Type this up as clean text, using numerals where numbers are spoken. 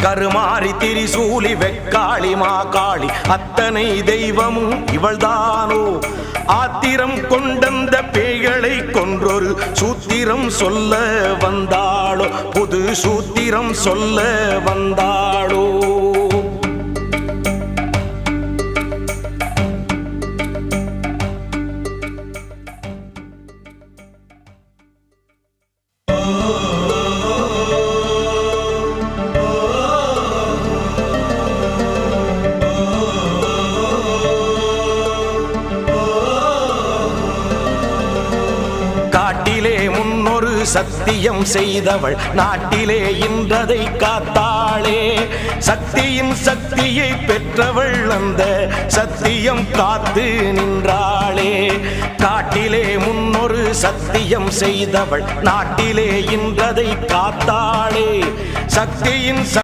கருமாரி திரிசூலி வெக்காளி மாகாளி அத்தனை தெய்வமும் இவள்தானோ ஆத்திரம் கொண்டந்த பேய்களை கொன்றொரு சூத்திரம் சொல்ல வந்தாளோ புது சூத்திரம் சொல்ல வந்தாளோ காட்டிலே முன்னொரு சத்தியம் செய்தவள் நாட்டிலே இன்றதை காத்தாளே சக்தியின் சக்தியை பெற்றவள் அந்த சத்தியம் காத்து நின்றாளே காட்டிலே முன்னொரு சத்தியம் செய்தவள் நாட்டிலே இன்றதை காத்தாளே சக்தியின்